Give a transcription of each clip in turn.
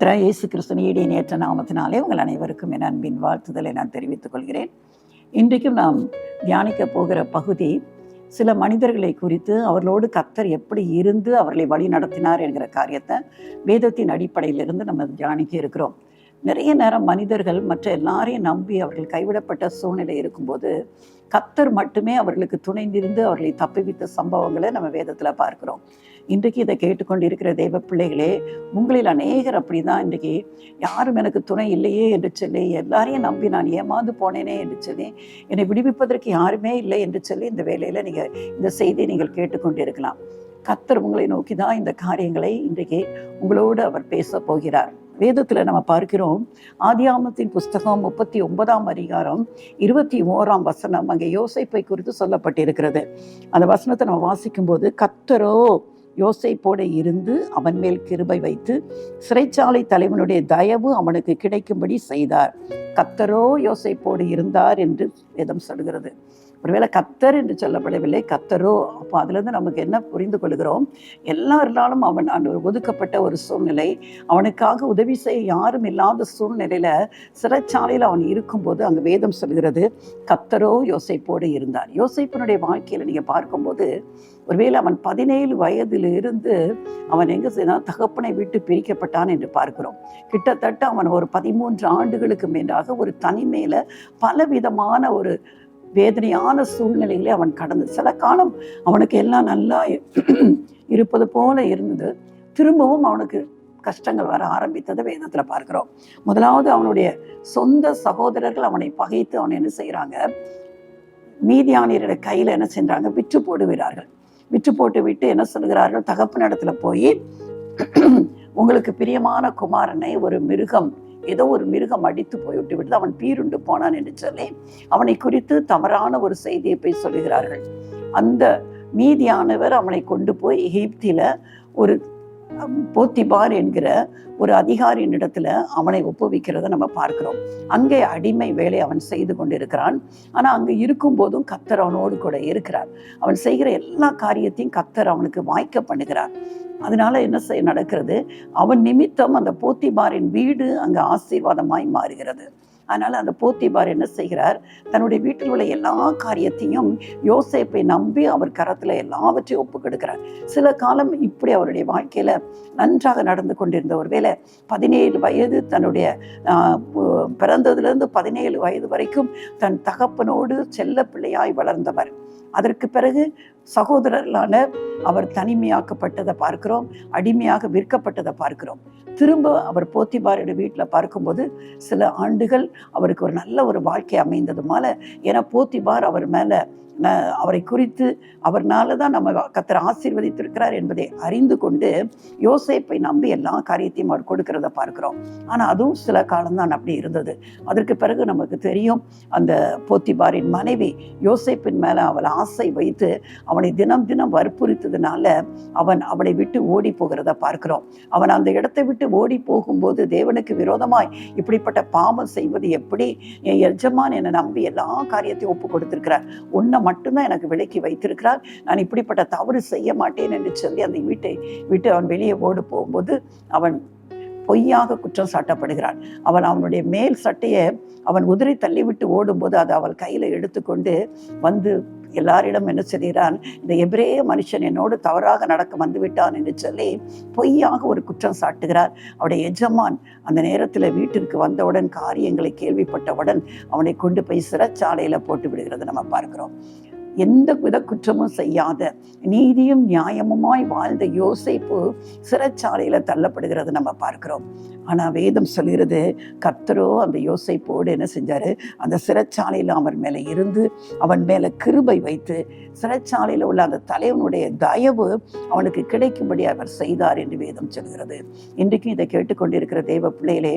கர்த்தராகிய இயேசு கிறிஸ்துவின் நேற்ற நாமத்தினாலே உங்கள் அனைவருக்கும் என் அன்பின் வாழ்த்துதலை நான் தெரிவித்துக் கொள்கிறேன். இன்றைக்கும் நாம் தியானிக்க போகிற பகுதி சில மனிதர்களை குறித்து அவர்களோடு கர்த்தர் எப்படி இருந்து அவர்களை வழி நடத்தினார் என்கிற காரியத்தை வேதத்தின் அடிப்படையிலிருந்து நம்ம தியானிக்க இருக்கிறோம். நிறைய நேரம் மனிதர்கள் மற்ற எல்லாரையும் நம்பி அவர்கள் கைவிடப்பட்ட சூழ்நிலை இருக்கும்போது கர்த்தர் மட்டுமே அவர்களுக்கு துணைந்திருந்து அவர்களை தப்புவித்த சம்பவங்களை நம்ம வேதத்தில் பார்க்கிறோம். இன்றைக்கு இதை கேட்டுக்கொண்டிருக்கிற தெய்வ பிள்ளைகளே, உங்களில் அநேகர் அப்படிதான் இன்றைக்கு யாரும் எனக்கு துணை இல்லையே என்று சொல்லி, எல்லாரையும் நம்பி நான் ஏமாந்து போனேனே என்று சொல்லி, என்னை விடுவிப்பதற்கு யாருமே இல்லை என்று சொல்லி இந்த வேளையில் நீங்கள் இந்த செய்தியை நீங்கள் கேட்டுக்கொண்டிருக்கலாம். கர்த்தர் உங்களை நோக்கி தான் இந்த காரியங்களை இன்றைக்கு உங்களோடு அவர் பேச போகிறார். வேதத்தில் நம்ம பார்க்கிறோம், ஆதியாகமத்தின் புஸ்தகம் 39ஆம் அதிகாரம் 21ஆம் வசனம் அங்கே யோசேப்பை குறித்து சொல்லப்பட்டிருக்கிறது. அந்த வசனத்தை நம்ம வாசிக்கும் போது, கர்த்தரோ யோசேப்போடு இருந்து அவன் மேல் கிருபை வைத்து சிறைச்சாலை தலைவனுடைய தயவு அவனுக்கு கிடைக்கும்படி செய்தார். கர்த்தரோ யோசேப்போடு இருந்தார் என்று வேதம் சொல்கிறது. ஒருவேளை கர்த்தர் என்று சொல்லப்படவில்லை, கர்த்தரோ. அப்போ அதுலேருந்து நமக்கு என்ன புரிந்து கொள்கிறோம்? எல்லாருனாலும் அவன் ஒரு ஒதுக்கப்பட்ட ஒரு சூழ்நிலை, அவனுக்காக உதவி செய்ய யாரும் இல்லாத சூழ்நிலையில் சிறைச்சாலையில் அவன் இருக்கும்போது அங்கே வேதம் சொல்கிறது, கர்த்தரோ யோசேப்போடு இருந்தார். யோசேப்பினுடைய வாழ்க்கையில் நீங்கள் பார்க்கும்போது, ஒருவேளை அவன் 17 வயதிலிருந்து அவன் எங்கே செய்தான், தகப்பனை விட்டு பிரிக்கப்பட்டான் என்று பார்க்கிறோம். கிட்டத்தட்ட அவன் ஒரு 13 ஆண்டுகளுக்கு மேலாக ஒரு தனிமையில் பலவிதமான ஒரு வேதனையான சூழ்நிலைகளே அவன் கடந்து, சில காலம் அவனுக்கு எல்லாம் நல்லா இருப்பது போல இருந்தது. திரும்பவும் அவனுக்கு கஷ்டங்கள் வர ஆரம்பித்ததை வேதத்தில் பார்க்கிறோம். முதலாவது அவனுடைய சொந்த சகோதரர்கள் அவனை பகைத்து அவனை என்ன செய்கிறாங்க, மீதியானியருடைய கையில் என்ன செஞ்சாங்க, விற்று போடுகிறார்கள். விற்று போட்டு விட்டு என்ன சொல்கிறார்கள், தகப்பன் இடத்துல போய் உங்களுக்கு பிரியமான குமாரனை ஒரு மிருகம், ஏதோ ஒரு மிருகம் அடித்து போய்விட்டு விட்டு அவன் பீருண்டு போனான் என்று சொல்லி அவனை குறித்து தவறான ஒரு செய்தியை போய் சொல்லுகிறார்கள். அந்த மீதியானவர் அவனை கொண்டு போய் எகிப்தில ஒரு போத்திபார் என்கிற ஒரு அதிகாரியின் இடத்துல அவனை ஒப்புவிக்கிறத நம்ம பார்க்கிறோம். அங்கே அடிமை வேலை அவன் செய்து கொண்டிருக்கிறான். ஆனால் அங்கே இருக்கும்போதும் கர்த்தர் அவனோடு கூட இருக்கிறார். அவன் செய்கிற எல்லா காரியத்தையும் கர்த்தர் அவனுக்கு வாய்க்க பண்ணுகிறார். அதனால என்ன நடக்கிறது, அவன் நிமித்தம் அந்த போத்திபாரின் வீடு அங்கே ஆசீர்வாதமாய் மாறுகிறது. அதனால அந்த போத்திபார் என்ன செய்கிறார், தன்னுடைய வீட்டில் உள்ள எல்லா காரியத்தையும் யோசேப்பை நம்பி அவர் கரத்தில் எல்லாவற்றையும் ஒப்பு கொடுக்கிறார். சில காலம் இப்படி அவருடைய வாழ்க்கையில் நன்றாக நடந்து கொண்டிருந்த, ஒரு வேளை 17 வயது தன்னுடைய பிறந்ததுலேருந்து 17 வயது வரைக்கும் தன் தகப்பனோடு செல்ல பிள்ளையாய் வளர்ந்தவர். அதற்கு பிறகு சகோதரர்களான அவர் தனிமையாக்கப்பட்டதை பார்க்கிறோம், அடிமையாக விற்கப்பட்டதை பார்க்கிறோம். திரும்ப அவர் போத்திபாரோட வீட்டில் பார்க்கும்போது சில ஆண்டுகள் அவருக்கு ஒரு நல்ல ஒரு வாழ்க்கை அமைந்ததுனால, ஏன்னா போத்திபார் அவர் மேலே அவரை குறித்து அவர்னால தான் நம்ம கர்த்தர் ஆசீர்வதித்திருக்கிறார் என்பதை அறிந்து கொண்டு யோசேப்பை நம்பி எல்லா காரியத்தையும் அவர் கொடுக்கிறத பார்க்கிறோம். ஆனால் அதுவும் சில காலம்தான் அப்படி இருந்தது. அதற்கு பிறகு நமக்கு தெரியும், அந்த போத்திபாரின் மனைவி யோசேப்பின் மேலே அவள் ஆசை வைத்து அவனை தினம் தினம் வற்புறுத்ததுனால அவனை விட்டு ஓடி போகிறத பார்க்கிறோம். அவன் அந்த இடத்தை விட்டு ஓடி போகும்போது, தேவனுக்கு விரோதமாய் இப்படிப்பட்ட பாவம் செய்வது எப்படி, என் எஜமான் என்னை நம்பி எல்லா காரியத்தையும் ஒப்பு கொடுத்திருக்கிறார், உன்னை மட்டும்தான் எனக்கு விலக்கி வைத்திருக்கிறார், நான் இப்படிப்பட்ட தவறு செய்ய மாட்டேன் என்று சொல்லி அந்த வீட்டை விட்டு அவன் வெளியே ஓடு போகும்போது அவன் பொய்யாக குற்றம் சாட்டப்படுகிறான். அவனுடைய மேல் சட்டையை அவன் உதிரை தள்ளிவிட்டு ஓடும்போது அதை அவள் கையில் எடுத்துக்கொண்டு வந்து எல்லாரிடம் என்ன செய்கிறான், இந்த எபிரேய மனுஷன் என்னோடு தவறாக நடக்க வந்துவிட்டான் என்று சொல்லி பொய்யாக ஒரு குற்றம் சாட்டுகிறார். அவருடைய எஜமான் அந்த நேரத்தில் வீட்டிற்கு வந்தவுடன் காரியங்களை கேள்விப்பட்டவுடன் அவனை கொண்டு போய் சிறைச்சாலையில் போட்டு விடுகிறது நம்ம பார்க்கிறோம். எந்த வித குற்றமும் செய்யாத நீதியும் நியாயமுமாய் வாழ்ந்த யோசேப்பு சிறைச்சாலையில் தள்ளப்படுகிறது நம்ம பார்க்கிறோம். ஆனால் வேதம் சொல்கிறது, கர்த்தரோ அந்த யோசேப்போடு என்ன செஞ்சார், அந்த சிறைச்சாலையில் அவன் மேலே இருந்து அவன் மேலே கிருபை வைத்து சிறைச்சாலையில் உள்ள அந்த தலைவனுடைய தயவு அவனுக்கு கிடைக்கும்படி அவர் செய்தார் என்று வேதம் சொல்கிறது. இன்றைக்கும் இதை கேட்டுக்கொண்டிருக்கிற தெய்வ பிள்ளைகளே,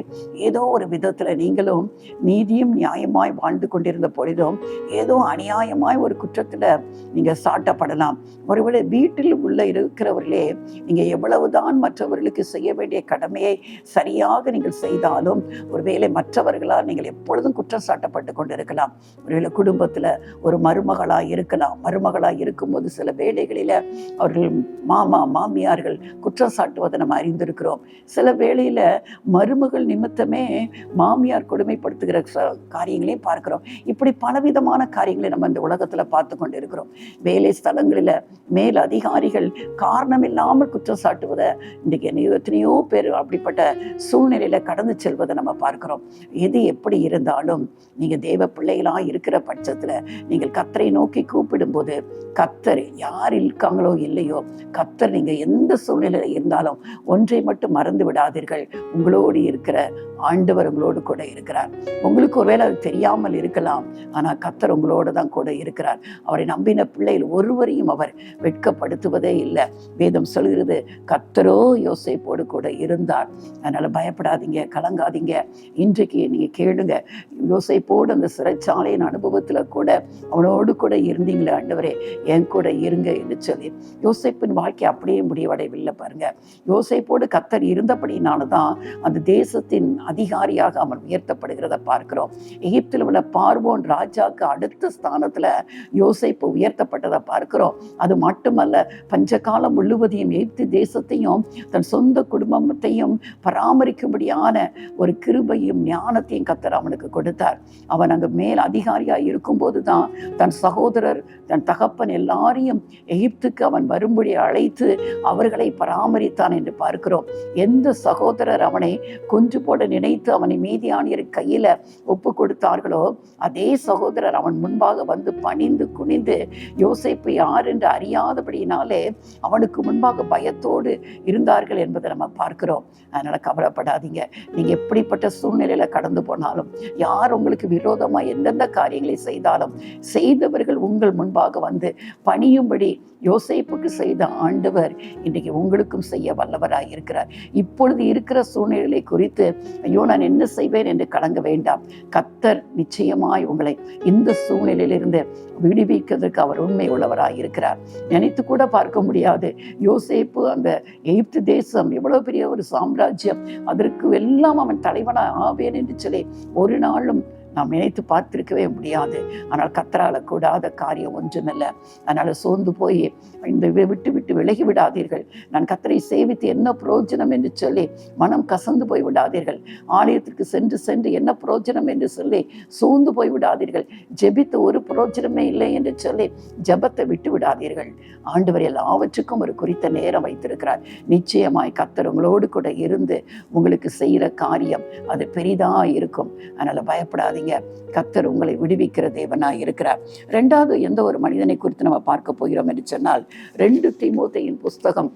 ஏதோ ஒரு விதத்தில் நீங்களும் நீதியும் நியாயமாய் வாழ்ந்து கொண்டிருந்த பொழுதும் ஏதோ அநியாயமாய் ஒரு குற்ற கூட்டத்தில் நீங்கள் சாட்டப்படலாம். ஒருவேளை வீட்டில் உள்ள இருக்கிறவர்களே நீங்கள் எவ்வளவுதான் மற்றவர்களுக்கு செய்ய வேண்டிய கடமையை சரியாக நீங்கள் செய்தாலும் ஒருவேளை மற்றவர்களால் நீங்கள் எப்பொழுதும் குற்றம் சாட்டப்பட்டு கொண்டிருக்கலாம். ஒருவேளை குடும்பத்தில் ஒரு மருமகளாக இருக்கலாம். மருமகளாக இருக்கும்போது சில வேளைகளில் அவர்கள் மாமியார்கள் குற்றம் சாட்டுவதை நம்ம அறிந்திருக்கிறோம். சில வேளையில் மருமகள் நிமித்தமே மாமியார் கொடுமைப்படுத்துகிற காரியங்களையும் பார்க்கிறோம். இப்படி பலவிதமான காரியங்களை நம்ம இந்த உலகத்தில் பார்த்து கொண்டு இருக்கிறோம். வேலை ஸ்தலங்களில் மேல் அதிகாரிகள் காரணம் இல்லாமல் குற்றம் சாட்டுவதை இன்றைக்கு எத்தனையோ பேர் அப்படிப்பட்ட சூழ்நிலையில கடந்து செல்வதை நம்ம பார்க்கிறோம். எது எப்படி இருந்தாலும் நீங்க தேவ பிள்ளைகளாக இருக்கிற பட்சத்தில் நீங்கள் கர்த்தரை நோக்கி கூப்பிடும்போது கர்த்தர் யார் இருக்காங்களோ இல்லையோ, கர்த்தர் நீங்க எந்த சூழ்நிலையில இருந்தாலும் ஒன்றை மட்டும் மறந்து விடாதீர்கள், உங்களோடு இருக்கிற ஆண்டவர் உங்களோடு கூட இருக்கிறார். உங்களுக்கு ஒருவேளை அது தெரியாமல் இருக்கலாம், ஆனால் கர்த்தர் உங்களோடு தான் கூட இருக்கிறார். அவரை நம்பின பிள்ளைகள் ஒருவரையும் அவர் வெட்கப்படுத்துவதே இல்லை. வேதம் சொல்கிறது கர்த்தரோ யோசேப்போடு கூட இருந்தார். அதனால பயப்படாதீங்க, கலங்காதீங்க. இன்றைக்கு நீங்க கேளுங்க, யோசேப்போடு அந்த சிறைச்சாலையின் அனுபவத்துல கூட அவனோடு கூட இருந்தீங்களே, ஆண்டவரே என் கூட இருங்க என்று சொல்லி யோசேப்பின் வாழ்க்கை அப்படியே முடிவடையவில்லை. பாருங்க, யோசேப்போடு கர்த்தர் இருந்தபடினால்தான் அந்த தேசத்தின் அதிகாரியாக அவன் உயர்த்தப்படுகிறத பார்க்கிறோம். எகிப்தில் உள்ள பார்வோன் ராஜாக்கு அடுத்த ஸ்தானத்துல யோசேப்பு உயர்த்தப்பட்டதை பார்க்கிறோம். அது மட்டுமல்ல, பஞ்சகாலம் முழுவதையும் எகிப்து தேசத்தையும் தன் சொந்த குடும்பத்தையும் பராமரிக்கும்படியான ஒரு கிருபையும் ஞானத்தையும் கர்த்தர் அவனுக்கு கொடுத்தார். அவன் அங்கு மேல் அதிகாரியா இருக்கும்போது தான் தன் சகோதரர் தன் தகப்பன் எல்லாரையும் எகிப்துக்கு அவன் வரும்படி அழைத்து அவர்களை பராமரித்தான் என்று பார்க்கிறோம். எந்த சகோதரர் அவனை கொன்று போட நினைத்து அவனை மீதியானியர் கையில ஒப்பு கொடுத்தார்களோ அதே சகோதரர் அவன் முன்பாக வந்து பணிந்து குனிந்து யோசேப்பு யார் என்று அறியாதபடியினாலே அவனுக்கு முன்பாக பயத்தோடு இருந்தார்கள் என்பதை நம்ம பார்க்கிறோம். அதனால கவலைப்படாதீங்க. நீங்க எப்படிப்பட்ட சூழ்நிலையில கடந்து போனாலும், யார் உங்களுக்கு விரோதமா எந்தெந்த காரியங்களை செய்தாலும், செய்தவர்கள் உங்கள் முன்பாக வந்து பணியும்படி யோசேப்புக்கு செய்த ஆண்டவர் இன்றைக்கு உங்களுக்கும் செய்ய வல்லவராய் இருக்கிறார். இப்பொழுது இருக்கிற சூழ்நிலை குறித்து ஐயோ நான் என்ன செய்வேன் என்று கலங்க வேண்டாம். கர்த்தர் நிச்சயமாய் உங்களை இந்த சூழ்நிலையிலிருந்து விடுவிக்கிறதுக்கு அவர் உண்மை உள்ளவராய் இருக்கிறார். நினைத்து கூட பார்க்க முடியாது. யோசேப்பு அந்த எகிப்து தேசம் எவ்வளவு பெரிய ஒரு சாம்ராஜ்யம், அதற்கு எல்லாம் அவன் தலைவனாய் ஆவேன் என்று சொல்லி ஒரு நாளும் நாம் நினைத்து பார்த்திருக்கவே முடியாது. ஆனால் கர்த்தரால கூடாத காரியம் ஒன்றுமில்லை. அதனால சோர்ந்து போய் இந்த விட்டு விட்டு விலகி விடாதீர்கள். நான் கர்த்தரை சேவித்து என்ன பிரயோஜனம் என்று சொல்லி மனம் கசந்து போய் விடாதீர்கள். ஆலயத்திற்கு சென்று சென்று என்ன பிரயோஜனம் என்று சொல்லி சோர்ந்து போய் விடாதீர்கள். ஜெபித்து ஒரு பிரயோஜனமே இல்லை என்று சொல்லி ஜெபத்தை விட்டு விடாதீர்கள். ஆண்டவர் எல்லாவற்றுக்கும் ஒரு குறித்த நேரம் வைத்திருக்கிறார். நிச்சயமாய் கர்த்தர் உங்களோடு கூட இருந்து உங்களுக்கு செய்கிற காரியம் அது பெரிதா இருக்கும். அதனால பயப்படாதீங்க. கர்த்தர் உங்களை விடுவிக்கிற தேவனாய் இருக்கிறார். இரண்டாவது எந்த ஒரு மனிதனை குறித்து நம்ம பார்க்க போகிறோம் என்று சொன்னால் 2 தீமோத்தேயின் புஸ்தகம்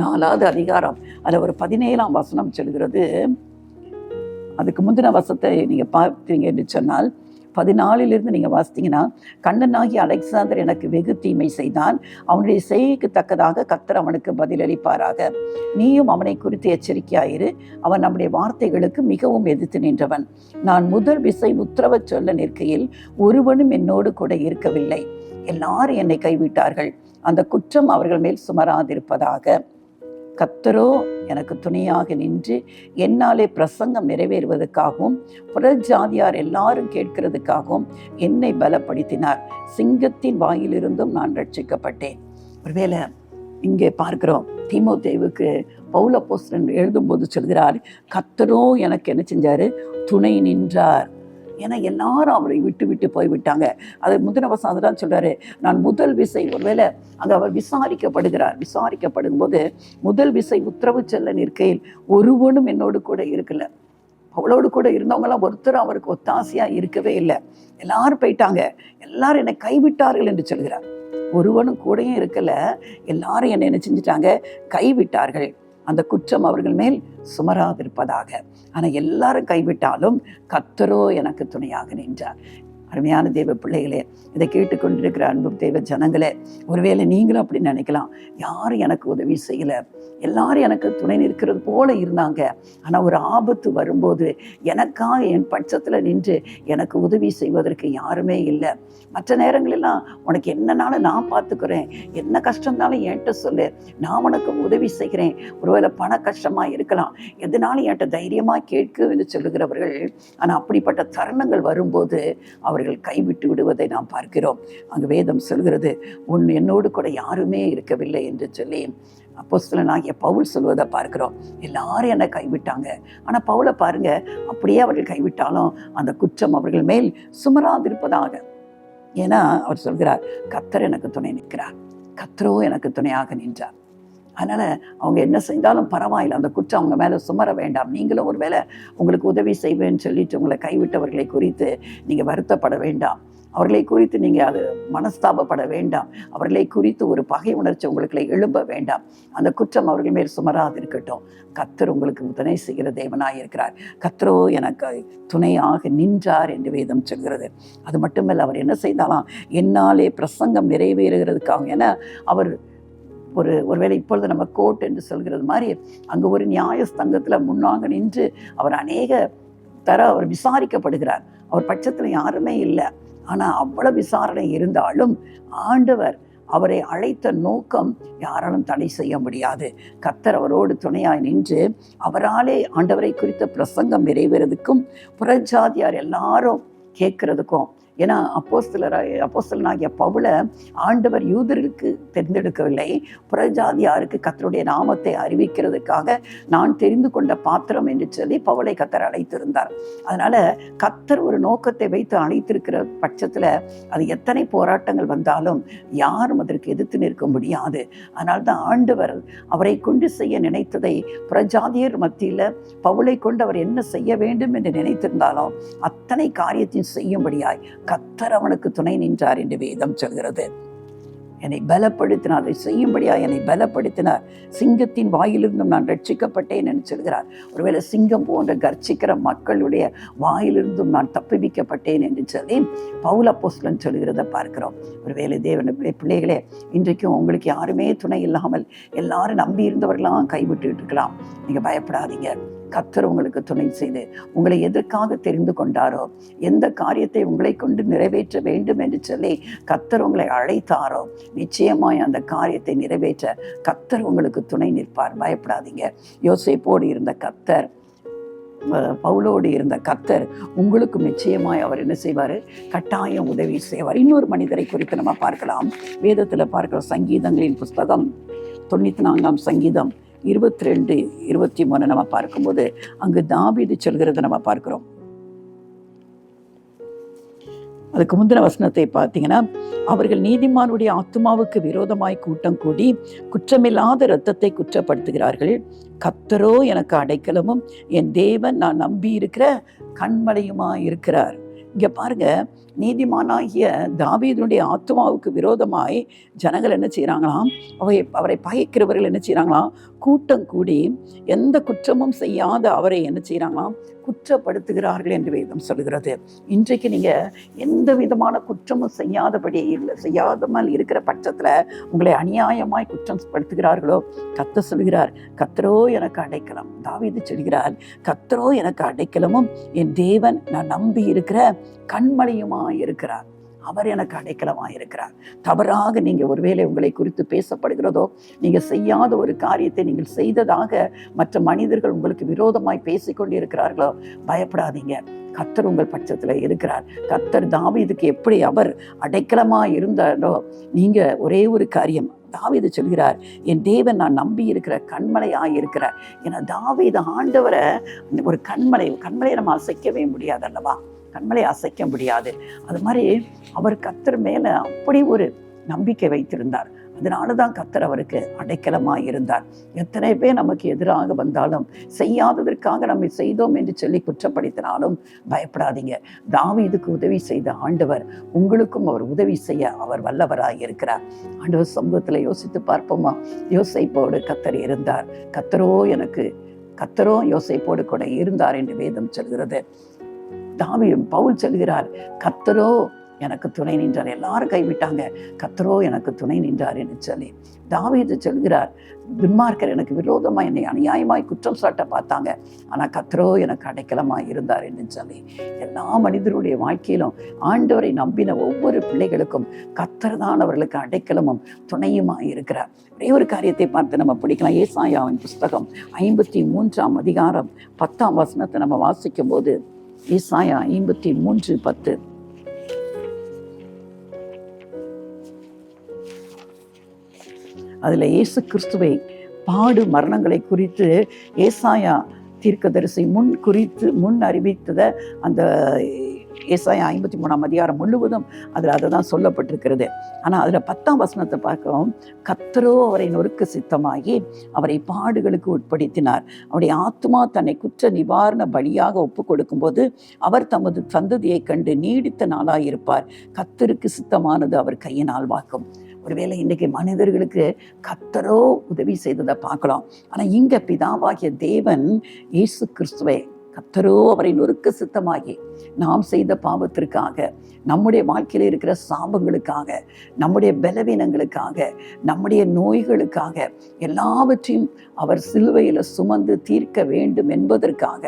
4வது அதிகாரம் அதில் ஒரு 17ஆம் வசனம் சொல்கிறது. அதுக்கு முந்தின வசத்தை நீங்க பார்த்தீங்க என்று சொன்னால் 14 நீங்கள் வாசித்தீங்கன்னா, கண்ணனாகி அலெக்சாந்தர் எனக்கு வெகு தீமை செய்தான், அவனுடைய செய்கைக்கு தக்கதாக கர்த்தர் அவனுக்கு பதிலளிப்பாராக. நீயும் அவனை குறித்து எச்சரிக்கையாயிரு, அவன் நம்முடைய வார்த்தைகளுக்கு மிகவும் எதிர்த்து நின்றவன். நான் முதல் விசை உத்தரவு சொல்ல நிற்கையில் ஒருவனும் என்னோடு கூட இருக்கவில்லை, எல்லாரும் என்னை கைவிட்டார்கள். அந்த குற்றம் அவர்கள் மேல் சுமராதிருப்பதாக. கர்த்தரோ எனக்கு துணையாக நின்று என்னாலே பிரசங்கம் நிறைவேறுவதற்காகவும் புறஜாதியார் எல்லாரும் கேட்கிறதுக்காகவும் என்னை பலப்படுத்தினார். சிங்கத்தின் வாயிலிருந்தும் நான் ரட்சிக்கப்பட்டேன். ஒருவேளை இங்கே பார்க்கிறோம், தீமோத்தேவுக்கு பவுல் அப்போஸ்தலன் எழுதும்போது சொல்கிறார், கர்த்தரோ எனக்கு என்ன செஞ்சாரு, துணை நின்றார். ஏன்னா எல்லாரும் அவரை விட்டு விட்டு போய்விட்டாங்க. அது முந்தின வசனம் அதுதான் சொல்றாரு. நான் முதல் விசை, ஒருவேளை அங்கே அவர் விசாரிக்கப்படும் போது முதல் விசை உத்தரவு செல்ல நிற்கையில் ஒருவனும் என்னோடு கூட இருக்கல. அவளோடு கூட இருந்தவங்களாம் ஒருத்தரும் அவருக்கு ஒத்தாசையா இருக்கவே இல்லை. எல்லாரும் போயிட்டாங்க, எல்லாரும் என்னை கைவிட்டார்கள் என்று சொல்கிறார். ஒருவனும் கூடயும் இருக்கல, எல்லாரும் என்னை என்ன செஞ்சிட்டாங்க, கைவிட்டார்கள். அந்த குற்றம் அவர்கள் மேல் சுமராதிருப்பதாக. ஆனால் எல்லாரும் கைவிட்டாலும் கர்த்தரோ எனக்கு துணையாக நின்றார். அருமையான தேவ பிள்ளைகளே, இதை கேட்டுக்கொண்டிருக்கிற அன்பு தேவ ஜனங்களே, ஒருவேளை நீங்களும் அப்படி நினைக்கலாம், யாரும் எனக்கு உதவி செய்யலை, எல்லாரும் எனக்கு துணை நிற்கிறது போல இருந்தாங்க, ஆனால் ஒரு ஆபத்து வரும்போது எனக்காக என் பட்சத்தில் நின்று எனக்கு உதவி செய்வதற்கு யாருமே இல்லை. மற்ற நேரங்களெல்லாம் உனக்கு என்னன்னாலும் நான் பார்த்துக்கிறேன், என்ன கஷ்டம்னாலும் என்கிட்ட சொல்லு, நான் உனக்கு உதவி செய்கிறேன். ஒருவேளை பண கஷ்டமாக இருக்கலாம், எதனாலும் என்கிட்ட தைரியமாக கேட்கு என்று சொல்லுகிறவர்கள், ஆனால் அப்படிப்பட்ட தருணங்கள் வரும்போது அவர்கள் கைவிட்டு விடுவதை நாம் பார்க்கிறோம். அங்கு வேதம் சொல்கிறது, என்னோடு கூட யாருமே இருக்கவில்லை என்று சொல்லி அப்போஸ்தலனாகிய பவுல் சொல்வதை பார்க்கிறோம். எல்லாரும் என்னை கைவிட்டாங்க. ஆனால் பவுலை பாருங்க, அப்படியே அவர்கள் கைவிட்டாலும் அந்த குற்றம் அவர்கள் மேல் சுமராதிருப்பதாக. ஏன்னா அவர் சொல்கிறார், கர்த்தர் எனக்கு துணை நிற்கிறார், கர்த்தரோ எனக்கு துணையாக நின்றார். அதனால் அவங்க என்ன செஞ்சாலும் பரவாயில்லை, அந்த குற்றம் அவங்க மேலே சுமர வேண்டாம். நீங்களும் ஒரு வேளை உங்களுக்கு உதவி செய்வேன்னு சொல்லிட்டு உங்களை கைவிட்டவர்களை குறித்து நீங்கள் வருத்தப்பட வேண்டாம். அவர்களை குறித்து நீங்கள் அது மனஸ்தாபப்பட வேண்டாம். அவர்களை குறித்து ஒரு பகை உணர்ச்சி உங்களுக்கு எழும்ப வேண்டாம். அந்த குற்றம் அவர்கள் மேல் சுமராது இருக்கட்டும். கர்த்தர் உங்களுக்கு துணை செய்கிற தேவனாக இருக்கிறார். கர்த்தரோ எனக்கு துணையாக நின்றார் என்று வேதம் சொல்கிறது. அது மட்டுமல்ல, அவர் என்ன செய்தாலாம், என்னாலே பிரசங்கம் நிறைவேறுகிறதுக்காக. ஏன்னா அவர் ஒருவேளை இப்பொழுது நம்ம கோர்ட் என்று சொல்கிறது மாதிரி அங்கே ஒரு நியாயஸ்தங்கத்தில் முன்னாக நின்று அவர் அநேக அவர் விசாரிக்கப்படுகிறார். அவர் பட்சத்தில் யாருமே இல்லை. ஆனால் அவ்வளவு விசாரணை இருந்தாலும் ஆண்டவர் அவரை அழைத்த நோக்கம் யாராலும் தடை செய்ய முடியாது. கர்த்தர் அவரோடு துணையாய் நின்று அவராலே ஆண்டவரை குறித்த பிரசங்கம் நிறைவேறதுக்கும் புறஜாதியார் எல்லாரும் கேட்கறதுக்கும். ஏன்னா அப்போஸ்தலனாகிய பவுலை ஆண்டவர் யூதருக்கு தேர்ந்தெடுக்கவில்லை, புறஜாதியாருக்கு கர்த்தருடைய நாமத்தை அறிவிக்கிறதுக்காக நான் தெரிந்து கொண்ட பாத்திரம் என்று சொல்லி பவுலை கர்த்தர் அழைத்திருந்தார். அதனால கர்த்தர் ஒரு நோக்கத்தை வைத்து அழைத்திருக்கிற பட்சத்தில் அது எத்தனை போராட்டங்கள் வந்தாலும் யாரும் அதற்கு எதிர்த்து நிற்க முடியாது. அதனால்தான் ஆண்டவர் அவரை கொண்டு செய்ய நினைத்ததை புறஜாதியர் மத்தியில் பவுலை கொண்டு அவர் என்ன செய்ய வேண்டும் என்று நினைத்திருந்தாலும் அத்தனை காரியத்தையும் செய்யும்படியாய் கர்த்தர் அவனுக்கு துணை நின்றார் என்று வேதம் சொல்கிறது. என்னை பலப்படுத்தினார், அதை செய்யும்படியா என்னை பலப்படுத்தினார். சிங்கத்தின் வாயிலிருந்தும் நான் ரட்சிக்கப்பட்டேன் என்று சொல்கிறார். ஒருவேளை சிங்கம் போன்ற கர்ச்சிக்கிற மக்களுடைய வாயிலிருந்தும் நான் தப்புவிக்கப்பட்டேன் என்று சொல்லி பவுல் அப்போஸ்தலன் சொல்கிறத பார்க்கிறோம். ஒருவேளை தேவனுடைய பிள்ளைகளே, இன்றைக்கும் உங்களுக்கு யாருமே துணை இல்லாமல் எல்லாரும் நம்பி இருந்தவர்களாம் கைவிட்டு இருக்கலாம். நீங்கள் பயப்படாதீங்க. கர்த்தர் உங்களுக்கு துணை செய்து உங்களை எதற்காக தெரிந்து கொண்டாரோ, எந்த காரியத்தை உங்களை கொண்டு நிறைவேற்ற வேண்டும் என்று சொல்லி கர்த்தர் உங்களை அழைத்தாரோ, நிச்சயமாய் அந்த காரியத்தை நிறைவேற்ற கர்த்தர் உங்களுக்கு துணை நிற்பார். பயப்படாதீங்க. யோசேப்போடு இருந்த கர்த்தர், பவுலோடு இருந்த கர்த்தர் உங்களுக்கு நிச்சயமாய் அவர் என்ன செய்வார், கட்டாயம் உதவி செய்வார். இன்னொரு மனிதரை குறித்து நம்ம பார்க்கலாம். வேதத்தில் பார்க்கிற சங்கீதங்களின் புஸ்தகம் 94ஆம் சங்கீதம் 22, 23 நம்ம பார்க்கும்போது அங்கு தாவீது சொல்கிறத நம்ம பார்க்கிறோம். அதுக்கு முந்தின வசனத்தை பார்த்தீங்கன்னா, அவர்கள் நீதிமானுடைய ஆத்துமாவுக்கு விரோதமாய் கூட்டம் கூடி குற்றமில்லாத இரத்தத்தை குற்றப்படுத்துகிறார்கள். கர்த்தரோ எனக்கு அடைக்கலமும் என் தேவன் நான் நம்பி இருக்கிற கண்மலையுமாய் இருக்கிறார். இங்கே பாருங்க, நீதிமானாகிய தாவீதுடைய ஆத்துமாவுக்கு விரோதமாய் ஜனங்கள் என்ன செய்கிறாங்களாம், அவரை பகைக்கிறவர்கள் என்ன செய்கிறாங்களாம், கூட்டம் கூடி எந்த குற்றமும் செய்யாத அவரை என்ன செய்கிறாங்களாம், குற்றப்படுத்துகிறார்கள் என்று வேதம் சொல்கிறது. இன்றைக்கு நீங்கள் எந்த விதமான குற்றமும் செய்யாதமல் இருக்கிற பட்சத்தில் உங்களை அநியாயமாய் குற்றம் படுத்துகிறார்களோ, கர்த்தர் சொல்கிறார், கர்த்தரோ எனக்கு அடைக்கலம். தாவீது சொல்கிறார், கர்த்தரோ எனக்கு அடைக்கலமும் என் தேவன் நான் நம்பி இருக்கிற கண்மலையுமாய் இருக்கிறார். அவர் எனக்கு அடைக்கலமாக இருக்கிறார். தவறாக நீங்கள் ஒருவேளை உங்களை குறித்து பேசப்படுகிறதோ, நீங்கள் செய்யாத ஒரு காரியத்தை நீங்கள் செய்ததாக மற்ற மனிதர்கள் உங்களுக்கு விரோதமாய் பேசிக்கொண்டு இருக்கிறார்களோ, பயப்படாதீங்க. கர்த்தர் உங்கள் பட்சத்தில் இருக்கிறார். கர்த்தர் தாவீதுக்கு எப்படி அவர் அடைக்கலமாக இருந்தாரோ, நீங்கள் ஒரே ஒரு காரியம், தாவீது சொல்கிறார், என் தேவன் நான் நம்பி இருக்கிற கண்மலையாக இருக்கிறார். ஏன்னா தாவீது ஆண்டவரை ஒரு கண்மலையை நம்ம அசைக்கவே முடியாது அல்லவா, கண்மலை அசைக்க முடியாது. அது மாதிரி அவர் கர்த்தர் மேலே அப்படி ஒரு நம்பிக்கை வைத்திருந்தார். அதனால தான் கர்த்தர் அவருக்கு அடைக்கலமாக இருந்தார். எத்தனை பேர் நமக்கு எதிராக வந்தாலும், செய்யாததற்காக நம்ம செய்தோம் என்று சொல்லி குற்றப்படுத்தினாலும் பயப்படாதீங்க. தாவீதுக்கு உதவி செய்த ஆண்டவர் உங்களுக்கும் அவர் உதவி செய்ய அவர் வல்லவராக இருக்கிறார். ஆண்டவர் சமூகத்தில் யோசித்து பார்ப்போமா? யோசேப்போடு கர்த்தர் இருந்தார். கர்த்தரோ யோசேப்போடு கூட இருந்தார் என்று வேதம் சொல்கிறது. பவுல் சொல்கிறார், கர்த்தரோ எனக்கு துணை நின்றார். எல்லாரும் கைவிட்டாங்க, கர்த்தரோ எனக்கு துணை நின்றார் என்று சொல்லி. தாவீது சொல்கிறார், துன்மார்க்கர் எனக்கு விரோதமாக என்னை அநியாயமாய் குற்றம் சாட்ட பார்த்தாங்க, ஆனால் கர்த்தரோ எனக்கு அடைக்கலமாய் இருந்தார் என்று சொல்லி. எல்லா மனிதருடைய வாழ்க்கையிலும் ஆண்டவரை நம்பின ஒவ்வொரு பிள்ளைகளுக்கும் கர்த்தர் தான் அவர்களுக்கு அடைக்கலமும் துணையுமாய் இருக்கிறார். ஒரே ஒரு காரியத்தை பார்த்து நம்ம படிக்கலாம். ஏசாயாவின் புஸ்தகம் 53ஆம் அதிகாரம் 10ஆம் வசனத்தை நம்ம வாசிக்கும் போது, ஏசாயா 53:10, அதில் இயேசு கிறிஸ்துவை பாடு மரணங்களை குறித்து ஏசாயா தீர்க்கதரிசி முன் அறிவித்ததை அந்த ஏசாயா 53ஆம் அதிகாரம் முழுவதும் அதில் அதை தான் சொல்லப்பட்டிருக்கிறது. ஆனால் அதில் 10ஆம் வசனத்தை பார்க்கிறோம், கர்த்தரோ அவரை நொறுக்க சித்தமாகி அவரை பாடுகளுக்கு உட்படுத்தினார். அவருடைய ஆத்மா தன்னை குற்ற நிவாரண பலியாக ஒப்பு கொடுக்கும்போது அவர் தமது சந்ததியை கண்டு நீடித்த நாளாயிருப்பார். கர்த்தருக்கு சித்தமானது அவர் கையினால் வாக்கும். ஒருவேளை இன்றைக்கு மனிதர்களுக்கு கர்த்தரோ உதவி செய்ததை பார்க்கலாம். ஆனால் இங்கே பிதாவாகிய தேவன் இயேசு கிறிஸ்துவை கர்த்தரோ அவரை நொறுக்க சித்தமாகி நாம் செய்த பாவத்திற்காக, நம்முடைய வாழ்க்கையில் இருக்கிற சாபங்களுக்காக, நம்முடைய பலவீனங்களுக்காக, நம்முடைய நோய்களுக்காக எல்லாவற்றையும் அவர் சிலுவையில் சுமந்து தீர்க்க வேண்டும் என்பதற்காக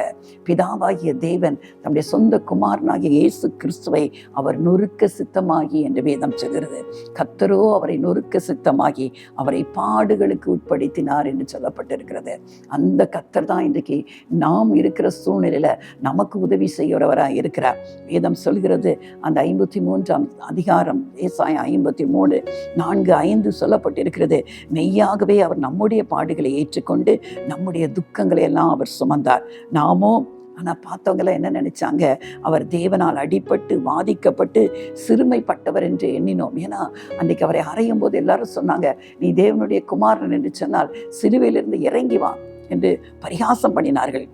பிதாவாகிய தேவன் தம்முடைய சொந்த குமாரனாகிய இயேசு கிறிஸ்துவை அவர் நொறுக்க சித்தமாகி என்று வேதம் சொல்கிறது. கர்த்தரோ அவரை நொறுக்க சித்தமாகி அவரை பாடுகளுக்கு உட்படுத்தினார் என்று சொல்லப்பட்டிருக்கிறது. அந்த கர்த்தர் தான் இன்றைக்கு நாம் இருக்கிற சூழ்நிலையில நமக்கு உதவி செய்கிறவராக இருக்கிறார். வேதம் சொல்கிறது, அந்த 53ஆம் அதிகாரம் ஏசாயா 53:4-5 சொல்லப்பட்டிருக்கிறது, மெய்யாகவே அவர் நம்முடைய பாடுகளை ஏற்றுக்கொண்டு நம்முடைய துக்கங்களை எல்லாம் அவர் சுமந்தார். நாமோ ஆனால் பார்த்தவங்களாம் என்ன நினைச்சாங்க, அவர் தேவனால் அடிபட்டு வாதிக்கப்பட்டு சிறுமைப்பட்டவர் என்று எண்ணினோம். ஏன்னா அன்றைக்கு அவரை அறையும் போது எல்லாரும் சொன்னாங்க, நீ தேவனுடைய குமாரன் என்று சொன்னால் சிலுவையிலிருந்து இறங்கி வா என்று பரிகாசம் பண்ணினார்கள்.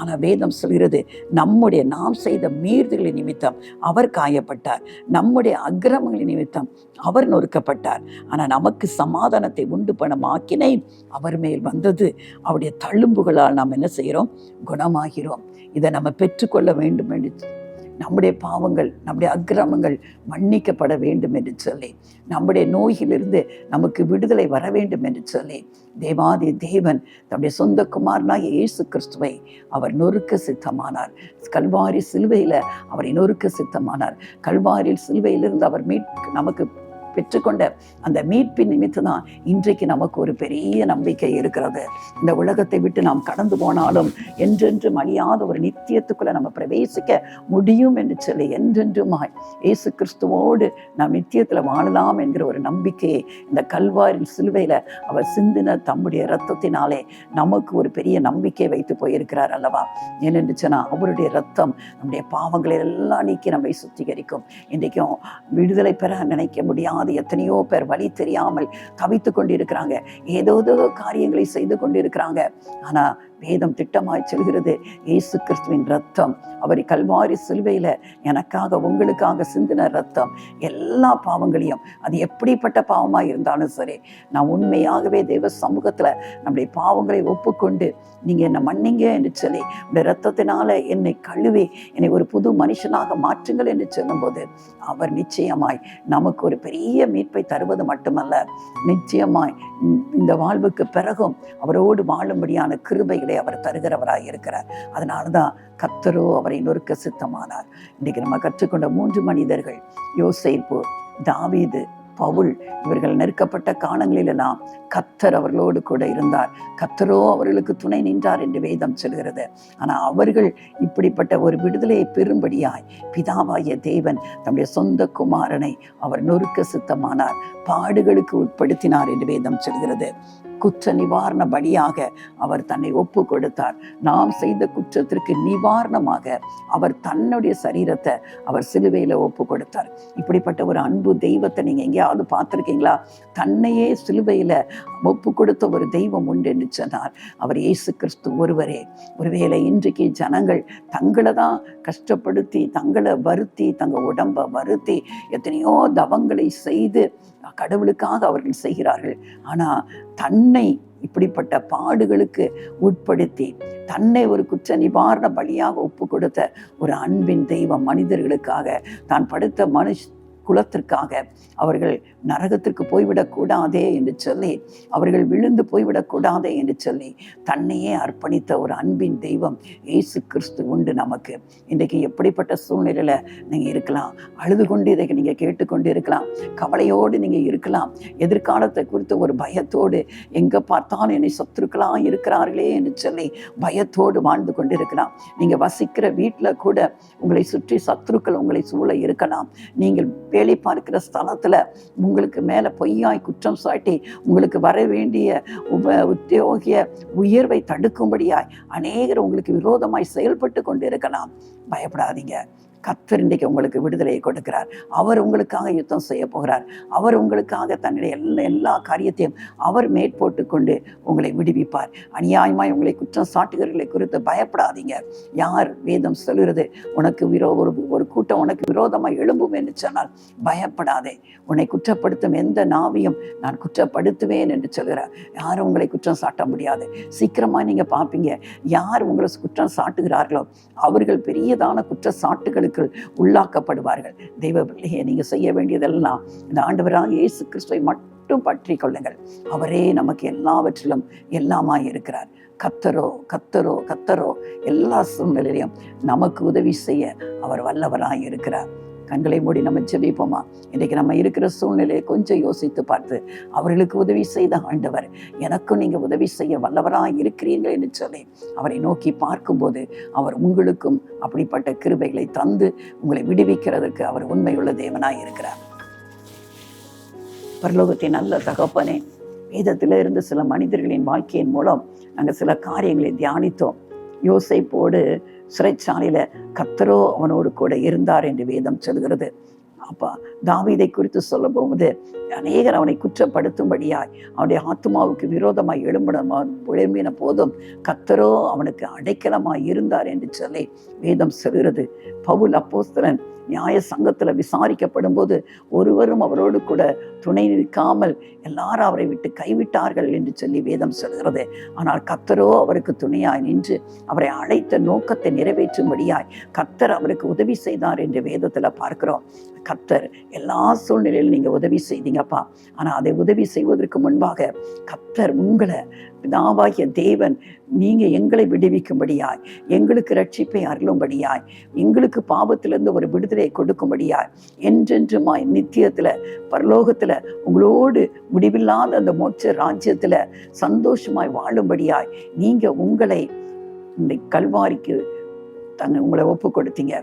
ஆனால் வேதம் சொல்கிறது, நாம் செய்த மீறுதல்களின் நிமித்தம் அவர் காயப்பட்டார், நம்முடைய அக்கிரமங்களின் நிமித்தம் அவர் நொறுக்கப்பட்டார். ஆனால் நமக்கு சமாதானத்தை உண்டு பண்ணும் ஆக்கினை அவர் மேல் வந்தது. அவருடைய தழும்புகளால் நாம் என்ன செய்கிறோம்? குணமாகிறோம். இதை நம்ம பெற்றுக்கொள்ள வேண்டும் என்று, நம்முடைய பாவங்கள், நம்முடைய அக்கிரமங்கள் மன்னிக்கப்பட வேண்டும் என்று சொல்லி, நம்முடைய நோயிலிருந்து நமக்கு விடுதலை வர வேண்டும் என்று சொல்லி, தேவாதி தேவன் தம்முடைய சொந்த குமாரனாகிய இயேசு கிறிஸ்துவை அவர் நொறுக்க சித்தமானார். கல்வாரி சிலுவையில் அவரை நொறுக்க சித்தமானார். கல்வாரியில் சிலுவையிலிருந்து அவர் நமக்கு பெற்றுக்கொண்ட அந்த மீட்பின் நிமித்தம் தான் இன்றைக்கு நமக்கு ஒரு பெரிய நம்பிக்கை இருக்கிறது. இந்த உலகத்தை விட்டு நாம் கடந்து போனாலும் என்றென்றும் அழியாத ஒரு நித்தியத்துக்குள்ள நம்ம பிரவேசிக்க முடியும் என்று சொல்லி, என்றென்றுமாய் இயேசு கிறிஸ்துவோடு நாம் நித்தியத்தில் வாழலாம் என்கிற ஒரு நம்பிக்கையை இந்த கல்வாரில் சிலுவையில் அவர் சிந்தின தம்முடைய இரத்தத்தினாலே நமக்கு ஒரு பெரிய நம்பிக்கை வைத்து போயிருக்கிறார் அல்லவா. ஏனென்று சொன்னால் அவருடைய இரத்தம் நம்முடைய பாவங்களை எல்லாம் நீக்கி நம்மை சுத்திகரிக்கும். இன்றைக்கும் விடுதலை பெற நினைக்க முடியாது எத்தனையோ பேர் வழி தெரியாமல் தவித்து கொண்டிருக்கிறாங்க, ஏதோ காரியங்களை செய்து கொண்டிருக்கிறாங்க. ஆனா வேதம் திட்டமாய் சொல்கிறது, இயேசு கிறிஸ்துவின் ரத்தம், அவர் கல்வாரி சிலுவையில எனக்காக உங்களுக்காக சிந்தின ரத்தம் எல்லா பாவங்களையும், அது எப்படிப்பட்ட பாவமாக இருந்தாலும் சரி, நான் உண்மையாகவே தேவ சமூகத்துல நம்முடைய பாவங்களை ஒப்புக்கொண்டு நீங்க என்னை மன்னிங்க என்று சொல்லி இந்த ரத்தத்தினால என்னை கழுவி என்னை ஒரு புது மனுஷனாக மாற்றுங்கள் என்று சொல்லும்போது அவர் நிச்சயமாய் நமக்கு ஒரு பெரிய மீட்பை தருவது மட்டுமல்ல, நிச்சயமாய் இந்த வாழ்வுக்கு பிறகும் அவரோடு வாழும்படியான கிருபைகளை அவர் தருகிறவராய் இருக்கிறார். அதனாலதான் கர்த்தரோ அவரை நொறுக்க சித்தமானார். இன்னைக்கு நம்ம கற்றுக்கொண்ட 3 மனிதர்கள், யோசேப்பு, தாவீது, பவுல், இவர்கள் நெருக்கப்பட்ட காலங்களிலெல்லாம் கர்த்தர் அவர்களோடு கூட இருந்தார். கர்த்தரோ அவர்களுக்கு துணை நின்றார் என்று வேதம் சொல்கிறது. ஆனால் அவர்கள் இப்படிப்பட்ட ஒரு விடுதலையை பெறும்படியாய் பிதாவாகிய தேவன் தம்முடைய சொந்த குமாரனை அவர் நொறுக்க சித்தமானார், பாடுகளுக்கு உட்படுத்தினார் என்று வேதம் சொல்கிறது. குற்ற நிவாரண பலியாக அவர் தன்னை ஒப்பு கொடுத்தார். நாம் செய்த குற்றத்திற்கு நிவாரணமாக அவர் தன்னுடைய சரீரத்தை அவர் சிலுவையில ஒப்பு கொடுத்தார். இப்படிப்பட்ட ஒரு அன்பு தெய்வத்தை நீங்க எங்கேயாவது பார்த்திருக்கீங்களா? தன்னையே சிலுவையில ஒப்பு கொடுத்த ஒரு தெய்வம் உண்டு என்று சொன்னார். அவர் இயேசு கிறிஸ்து ஒருவரே. ஒருவேளை இன்றைக்கு ஜனங்கள் தங்களை தான் கஷ்டப்படுத்தி, தங்களை வருத்தி, தங்கள் உடம்பை வருத்தி எத்தனையோ தவங்களை செய்து கடவுளுக்காக அவர்கள் செய்கிறார்கள். ஆனா தன்னை இப்படிப்பட்ட பாடுகளுக்கு உட்படுத்தி தன்னை ஒரு குற்ற நிவாரண பலியாக ஒப்பு கொடுத்த ஒரு அன்பின் தெய்வம் மனிதர்களுக்காக தான் படுத்த குலத்திற்காக அவர்கள் நரகத்திற்கு போய்விடக்கூடாதே என்று சொல்லி, அவர்கள் விழுந்து போய்விடக்கூடாதே என்று சொல்லி தன்னையே அர்ப்பணித்த ஒரு அன்பின் தெய்வம் இயேசு கிறிஸ்து உண்டு நமக்கு. இன்றைக்கு எப்படிப்பட்ட சூழ்நிலையில் நீங்கள் இருக்கலாம், அழுது கொண்டு இதை நீங்கள் கேட்டுக்கொண்டு இருக்கலாம், கவலையோடு நீங்கள் இருக்கலாம், எதிர்காலத்தை குறித்து ஒரு பயத்தோடு எங்கே பார்த்தாலும் என்னை சத்துருக்களாக இருக்கிறார்களே என்று சொல்லி பயத்தோடு வாழ்ந்து கொண்டு இருக்கலாம். நீங்கள் வசிக்கிற வீட்டில் கூட உங்களை சுற்றி சத்துருக்கள் உங்களை சூழ இருக்கலாம். நீங்கள் வேலை பார்க்கிற ஸ்தலத்தில் உங்களுக்கு மேலே பொய்யாய் குற்றம் சாட்டி உங்களுக்கு வர வேண்டிய உத்தியோகிய உயர்வை தடுக்கும்படியாய் அநேகர் உங்களுக்கு விரோதமாய் செயல்பட்டு கொண்டு இருக்கலாம். பயப்படாதீங்க. கர்த்தர் இன்றைக்கு உங்களுக்கு விடுதலையை கொடுக்கிறார். அவர் உங்களுக்காக யுத்தம் செய்ய போகிறார். அவர் உங்களுக்காக தன்னுடைய எல்லா காரியத்தையும் அவர் மேற்போட்டு கொண்டு உங்களை விடுவிப்பார். அநியாயமாய் உங்களை குற்றம் சாட்டுகிறவர்களை குறித்து பயப்படாதீங்க. யார் வேதம் சொல்கிறது, உனக்கு ஒரு கூட்டம் உனக்கு விரோதமாக எழும்பும் என்று சொன்னால் பயப்படாதே. உன்னை குற்றப்படுத்தும் எந்த நாவையும் நான் குற்றப்படுத்துவேன் என்று சொல்கிறார். யாரும் உங்களை குற்றம் சாட்ட முடியாது. சீக்கிரமாக நீங்கள் பார்ப்பீங்க, யார் உங்களை குற்றம் சாட்டுகிறார்களோ அவர்கள் பெரியதான குற்றச்சாட்டுகளுக்கு உள்ளாக்கப்படுவார்கள். தெய்வ பிள்ளையை நீங்க செய்ய வேண்டியதெல்லாம் இந்த ஆண்டவராக இயேசு கிறிஸ்துவை மட்டும் பற்றி கொள்ளுங்கள். அவரே நமக்கு எல்லாவற்றிலும் எல்லாமாய் இருக்கிறார். கர்த்தரோ கர்த்தரோ கர்த்தரோ எல்லா சூழ்நிலையிலும் நமக்கு உதவி செய்ய அவர் வல்லவராய் இருக்கிறார். கண்களை மூடி நம்ம ஜெபிப்போமா? இன்றைக்கு நம்ம இருக்கிற சூழ்நிலையை கொஞ்சம் யோசித்து பார்த்து, அவர்களுக்கு உதவி செய்த ஆண்டவர் எனக்கும் நீங்கள் உதவி செய்ய வல்லவராக இருக்கிறீர்கள் என்று சொல்லி அவரை நோக்கி பார்க்கும்போது அவர் உங்களுக்கும் அப்படிப்பட்ட கிருபைகளை தந்து உங்களை விடுவிக்கிறதுக்கு அவர் உண்மையுள்ள தேவனாய் இருக்கிறார். பரலோகத்தின் நல்ல தகப்பனே, வேதத்தில் இருந்து சில மனிதர்களின் வாழ்க்கையின் மூலம் நாங்கள் சில காரியங்களை தியானித்தோம். யோசேப்போடு சிறைச்சாலையில் கர்த்தரோ அவனோடு கூட இருந்தார் என்று வேதம் சொல்கிறது. அப்பா, தாவீதை குறித்து சொல்ல போகும்போது அநேகர் அவனை குற்றப்படுத்தும்படியாய் அவனுடைய ஆத்துமாவுக்கு விரோதமாய் எழும்பின போதும் கர்த்தரோ அவனுக்கு அடைக்கலமாய் இருந்தார் என்று சொல்லி வேதம் சொல்கிறது. பவுல் அப்போஸ்தலன் நியாய சங்கத்தில் விசாரிக்கப்படும் போது ஒருவரும் அவரோடு கூட துணை நிற்காமல் எல்லாரும் அவரை விட்டு கைவிட்டார்கள் என்று சொல்லி வேதம் சொல்கிறது. ஆனால் கர்த்தரோ அவருக்கு துணையாய் நின்று அவரை அழைத்த நோக்கத்தை நிறைவேற்றும்படியாய் கர்த்தர் அவருக்கு உதவி செய்தார் என்று வேதத்தில் பார்க்கிறோம். கர்த்தர் எல்லா சூழ்நிலையிலும் நீங்கள் உதவி செய்தீங்கப்பா. ஆனால் அதை உதவி செய்வதற்கு முன்பாக கர்த்தர் உங்களை பிதாவாகிய தேவன் நீங்கள் எங்களை விடுவிக்கும்படியாய், எங்களுக்கு ரட்சிப்பை அருளும்படியாய், எங்களுக்கு பாவத்திலிருந்து ஒரு விடுதலையை கொடுக்கும்படியாய், என்றென்றுமாய் நித்தியத்தில் பரலோகத்தில் உங்களோடு முடிவில்லாத அந்த மோட்ச ராஜ்யத்தில் சந்தோஷமாய் வாழும்படியாய் நீங்கள் உங்களை இந்த கல்வாரிக்கு உங்களை ஒப்பு கொடுத்தீங்க.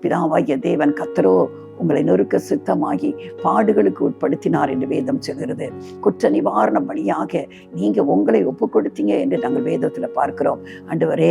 பிதாவாகிய தேவன் கர்த்தரோ உங்களை நொறுக்க சித்தமாகி பாடுகளுக்கு உட்படுத்தினார் என்று வேதம் சொல்கிறது. குற்ற நிவாரண பலியாக நீங்க உங்களை ஒப்பு கொடுத்தீங்க என்று நாங்கள் வேதத்தில் பார்க்கிறோம். ஆண்டவரே,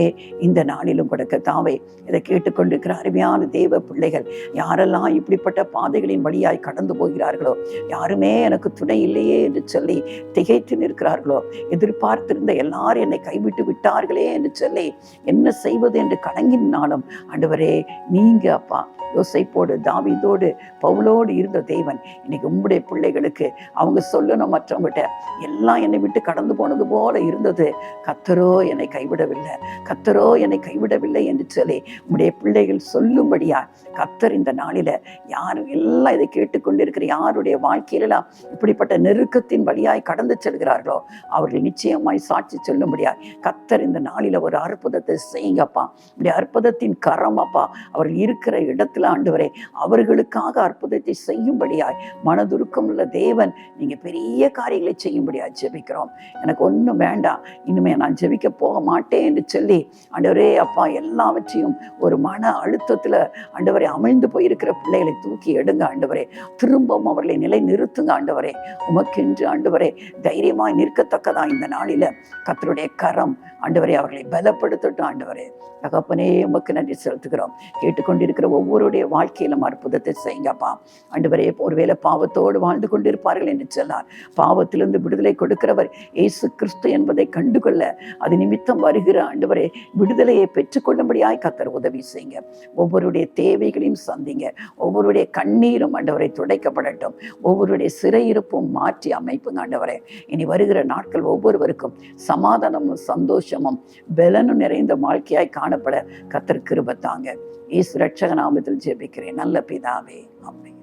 இந்த நாளிலும் கூட கர்த்தாவே, இதை கேட்டுக்கொண்டிருக்கிற அருமையான தேவ பிள்ளைகள் யாரெல்லாம் இப்படிப்பட்ட பாதைகளின் வழியாய் கடந்து போகிறார்களோ, யாருமே எனக்கு துணை இல்லையே என்று சொல்லி திகைத்து நிற்கிறார்களோ, எதிர்பார்த்திருந்த எல்லாரும் என்னை கைவிட்டு விட்டார்களே என்று சொல்லி என்ன செய்வது என்று கலங்கினாலும் ஆண்டவரே, நீங்க அப்பா யோசேப்போடு தாவீதோடு பவுலோடு இருந்த தேவன் இன்னைக்கு உம்முடைய பிள்ளைகளுக்கு அவங்க சொல்லணும், மற்றவங்கிட்ட எல்லாம் என்னை விட்டு கடந்து போனது போல இருந்தது, கர்த்தரோ என்னை கைவிடவில்லை, கர்த்தரோ என்னை கைவிடவில்லை என்று சொல்லி உம்முடைய பிள்ளைகள் சொல்லும்படியா கர்த்தர் இந்த நாளில யாரும் எல்லாம் இதை கேட்டுக்கொண்டிருக்கிற யாருடைய வாழ்க்கையிலாம் இப்படிப்பட்ட நெருக்கத்தின் வழியாய் கடந்து செல்கிறார்களோ அவர்கள் நிச்சயமாய் சாட்சி சொல்லும்படியாய் கர்த்தர் இந்த நாளில ஒரு அற்புதத்தை செய்யுங்கப்பா. இப்படி அற்புதத்தின் கரம் அப்பா அவர்கள் இருக்கிற இடத்துல ஆண்டவரே அவர்களுக்காக அற்புதத்தை செய்யும்படியாய் மனதுருக்கம் உள்ள தேவன் நீங்க பெரிய காரியங்களை செய்யும்படியாய் ஜெபிக்கிறோம். எனக்கு ஒன்றும் வேண்டாம், இனிமே நான் ஜெபிக்க போக மாட்டேன் என்று சொல்லி ஆண்டவரே அப்பா எல்லாவற்றையும் ஒரு மன அழுத்தத்துல ஆண்டவரே அமிழ்ந்து போயிருக்கிற பிள்ளைகளை தூக்கி எடுங்க ஆண்டவரே. திரும்பவும் அவர்களை நிலை நிறுத்துங்க ஆண்டவரே. உமக்கென்று ஆண்டவரே தைரியமாய் நிற்கத்தக்கதா இந்த நாளில கர்த்தருடைய கரம் ஆண்டவரே அவர்களை பலப்படுத்தட்டும் ஆண்டவரே. தகப்பனே, உமக்கு நன்றி செலுத்துகிறோம். கேட்டுக்கொண்டிருக்கிற ஒவ்வொருடைய வாழ்க்கையிலும் அற்புதத்தை செய்யுங்கப்பா. ஆண்டவரே, ஒருவேளை பாவத்தோடு வாழ்ந்து கொண்டிருப்பார்கள் என்று சொன்னார். பாவத்திலிருந்து விடுதலை கொடுக்கிறவர் இயேசு கிறிஸ்து என்பதை கண்டுகொள்ள அது நிமித்தம் வருகிற ஆண்டவரே விடுதலையை பெற்றுக்கொள்ளும்படியாய் கர்த்தர் உதவி செய்யுங்க. ஒவ்வொருடைய தேவைகளையும் சந்திங்க. ஒவ்வொருடைய கண்ணீரும் ஆண்டவரை துடைக்கப்படட்டும். ஒவ்வொருடைய சிறையிருப்பும் மாற்றி அமைப்புங்க ஆண்டவரே. இனி வருகிற நாட்கள் ஒவ்வொருவருக்கும் சமாதானமும் சந்தோஷமும் பலனும் நிறைந்த வாழ்க்கையாய் காணப்பட கர்த்தர் கிருபை தாங்க. இயேசு ரட்சக நாமத்தில் ஜெபிக்கிறேன் நல்ல பிதாவே, ஆமென்.